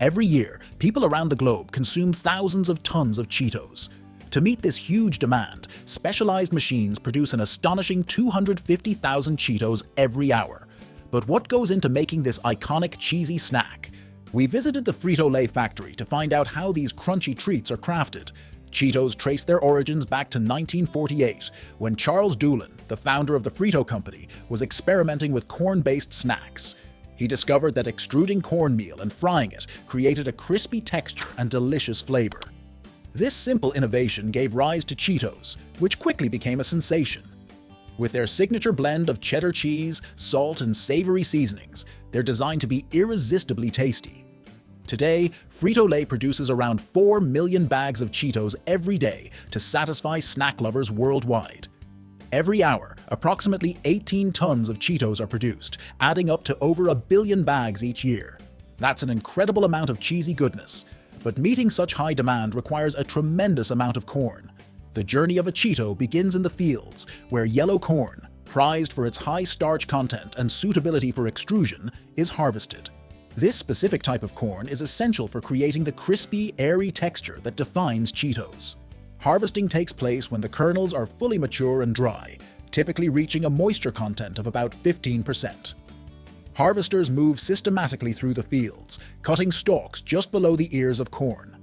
Every year, people around the globe consume thousands of tons of Cheetos. To meet this huge demand, specialized machines produce an astonishing 250,000 Cheetos every hour. But what goes into making this iconic cheesy snack? We visited the Frito-Lay factory to find out how these crunchy treats are crafted. Cheetos trace their origins back to 1948, when Charles Dulin, the founder of the Frito company, was experimenting with corn-based snacks. He discovered that extruding cornmeal and frying it created a crispy texture and delicious flavor. This simple innovation gave rise to Cheetos, which quickly became a sensation. With their signature blend of cheddar cheese, salt, and savory seasonings, they're designed to be irresistibly tasty. Today, Frito-Lay produces around 4 million bags of Cheetos every day to satisfy snack lovers worldwide. Every hour, approximately 18 tons of Cheetos are produced, adding up to over 1 billion bags each year. That's an incredible amount of cheesy goodness. But meeting such high demand requires a tremendous amount of corn. The journey of a Cheeto begins in the fields, where yellow corn, prized for its high starch content and suitability for extrusion, is harvested. This specific type of corn is essential for creating the crispy, airy texture that defines Cheetos. Harvesting takes place when the kernels are fully mature and dry, typically reaching a moisture content of about 15%. Harvesters move systematically through the fields, cutting stalks just below the ears of corn.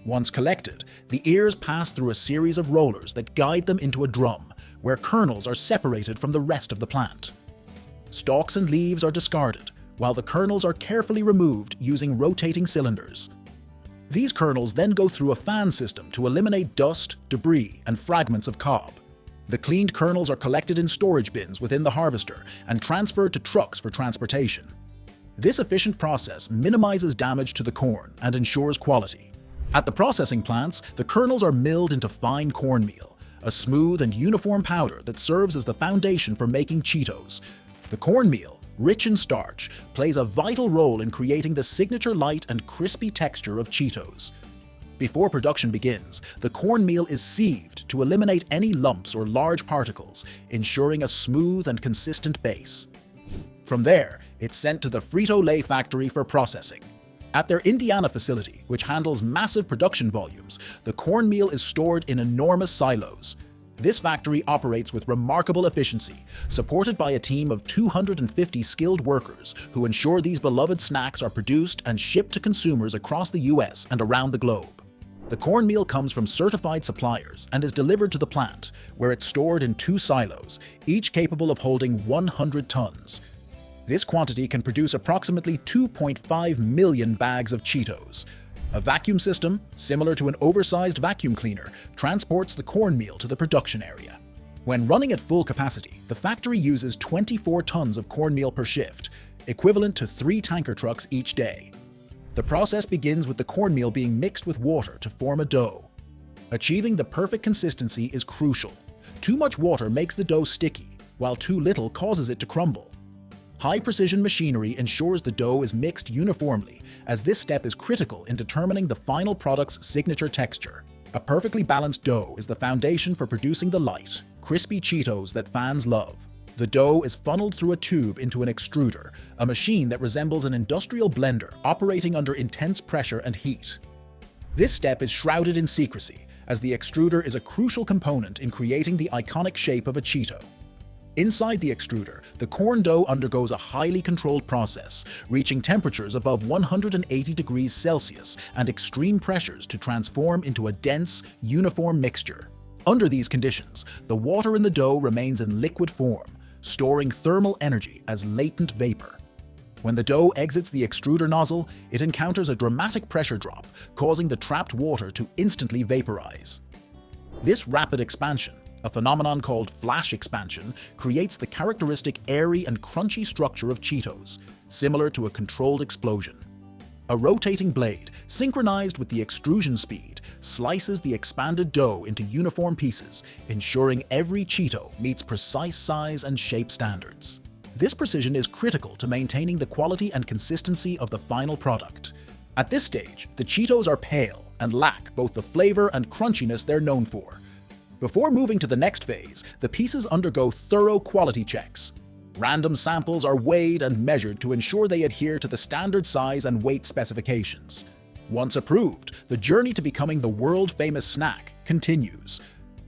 Once collected, the ears pass through a series of rollers that guide them into a drum, where kernels are separated from the rest of the plant. Stalks and leaves are discarded, while the kernels are carefully removed using rotating cylinders. These kernels then go through a fan system to eliminate dust, debris, and fragments of cob. The cleaned kernels are collected in storage bins within the harvester and transferred to trucks for transportation. This efficient process minimizes damage to the corn and ensures quality. At the processing plants, the kernels are milled into fine cornmeal, a smooth and uniform powder that serves as the foundation for making Cheetos. The cornmeal, rich in starch, plays a vital role in creating the signature light and crispy texture of Cheetos. Before production begins, the cornmeal is sieved to eliminate any lumps or large particles, ensuring a smooth and consistent base. From there, it's sent to the Frito-Lay factory for processing. At their Indiana facility, which handles massive production volumes, the cornmeal is stored in enormous silos. This factory operates with remarkable efficiency, supported by a team of 250 skilled workers who ensure these beloved snacks are produced and shipped to consumers across the US and around the globe. The cornmeal comes from certified suppliers and is delivered to the plant, where it's stored in 2 silos, each capable of holding 100 tons. This quantity can produce approximately 2.5 million bags of Cheetos. A vacuum system, similar to an oversized vacuum cleaner, transports the cornmeal to the production area. When running at full capacity, the factory uses 24 tons of cornmeal per shift, equivalent to 3 tanker trucks each day. The process begins with the cornmeal being mixed with water to form a dough. Achieving the perfect consistency is crucial. Too much water makes the dough sticky, while too little causes it to crumble. High-precision machinery ensures the dough is mixed uniformly, as this step is critical in determining the final product's signature texture. A perfectly balanced dough is the foundation for producing the light, crispy Cheetos that fans love. The dough is funneled through a tube into an extruder, a machine that resembles an industrial blender operating under intense pressure and heat. This step is shrouded in secrecy, as the extruder is a crucial component in creating the iconic shape of a Cheeto. Inside the extruder, the corn dough undergoes a highly controlled process, reaching temperatures above 180 degrees Celsius and extreme pressures to transform into a dense, uniform mixture. Under these conditions, the water in the dough remains in liquid form, storing thermal energy as latent vapor. When the dough exits the extruder nozzle, it encounters a dramatic pressure drop, causing the trapped water to instantly vaporize. This rapid expansion, a phenomenon called flash expansion, creates the characteristic airy and crunchy structure of Cheetos, similar to a controlled explosion. A rotating blade, synchronized with the extrusion speed, slices the expanded dough into uniform pieces, ensuring every Cheeto meets precise size and shape standards. This precision is critical to maintaining the quality and consistency of the final product. At this stage, the Cheetos are pale and lack both the flavor and crunchiness they're known for. Before moving to the next phase, the pieces undergo thorough quality checks. Random samples are weighed and measured to ensure they adhere to the standard size and weight specifications. Once approved, the journey to becoming the world-famous snack continues.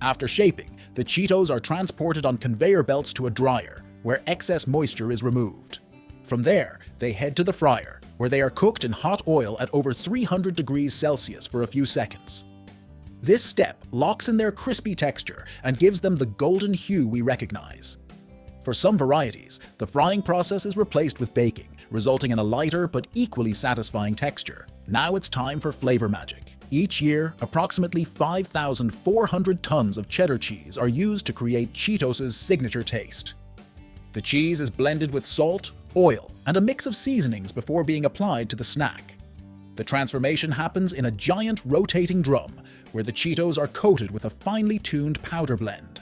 After shaping, the Cheetos are transported on conveyor belts to a dryer, where excess moisture is removed. From there, they head to the fryer, where they are cooked in hot oil at over 300 degrees Celsius for a few seconds. This step locks in their crispy texture and gives them the golden hue we recognize. For some varieties, the frying process is replaced with baking, resulting in a lighter but equally satisfying texture. Now it's time for flavor magic. Each year, approximately 5,400 tons of cheddar cheese are used to create Cheetos' signature taste. The cheese is blended with salt, oil, and a mix of seasonings before being applied to the snack. The transformation happens in a giant rotating drum, where the Cheetos are coated with a finely tuned powder blend.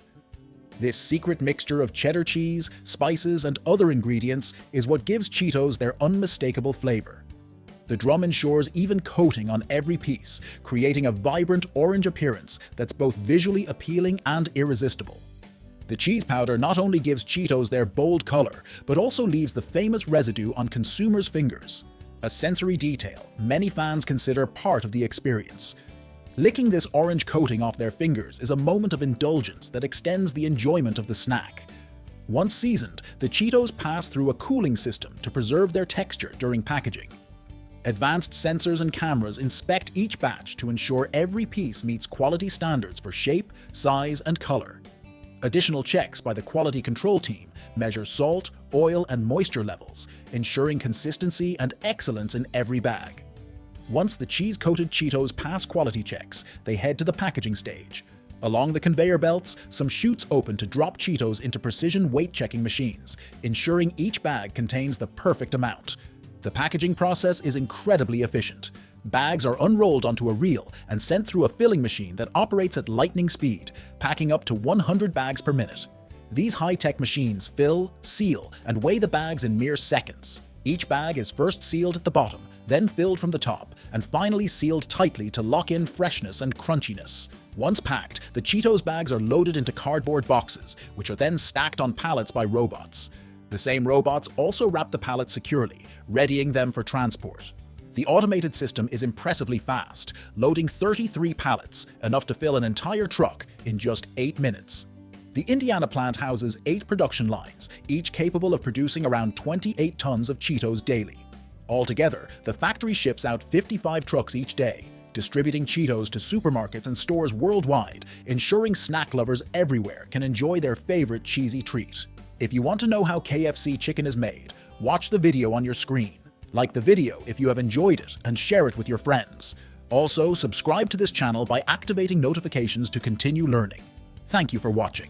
This secret mixture of cheddar cheese, spices, and other ingredients is what gives Cheetos their unmistakable flavor. The drum ensures even coating on every piece, creating a vibrant orange appearance that's both visually appealing and irresistible. The cheese powder not only gives Cheetos their bold color, but also leaves the famous residue on consumers' fingers, a sensory detail many fans consider part of the experience. Licking this orange coating off their fingers is a moment of indulgence that extends the enjoyment of the snack. Once seasoned, the Cheetos pass through a cooling system to preserve their texture during packaging. Advanced sensors and cameras inspect each batch to ensure every piece meets quality standards for shape, size, and color. Additional checks by the quality control team measure salt, oil, and moisture levels, ensuring consistency and excellence in every bag. Once the cheese-coated Cheetos pass quality checks, they head to the packaging stage. Along the conveyor belts, some chutes open to drop Cheetos into precision weight-checking machines, ensuring each bag contains the perfect amount. The packaging process is incredibly efficient. Bags are unrolled onto a reel and sent through a filling machine that operates at lightning speed, packing up to 100 bags per minute. These high-tech machines fill, seal, and weigh the bags in mere seconds. Each bag is first sealed at the bottom, then filled from the top, and finally sealed tightly to lock in freshness and crunchiness. Once packed, the Cheetos bags are loaded into cardboard boxes, which are then stacked on pallets by robots. The same robots also wrap the pallets securely, readying them for transport. The automated system is impressively fast, loading 33 pallets, enough to fill an entire truck in just 8 minutes. The Indiana plant houses 8 production lines, each capable of producing around 28 tons of Cheetos daily. Altogether, the factory ships out 55 trucks each day, distributing Cheetos to supermarkets and stores worldwide, ensuring snack lovers everywhere can enjoy their favorite cheesy treat. If you want to know how KFC chicken is made, watch the video on your screen. Like the video if you have enjoyed it and share it with your friends. Also, subscribe to this channel by activating notifications to continue learning. Thank you for watching.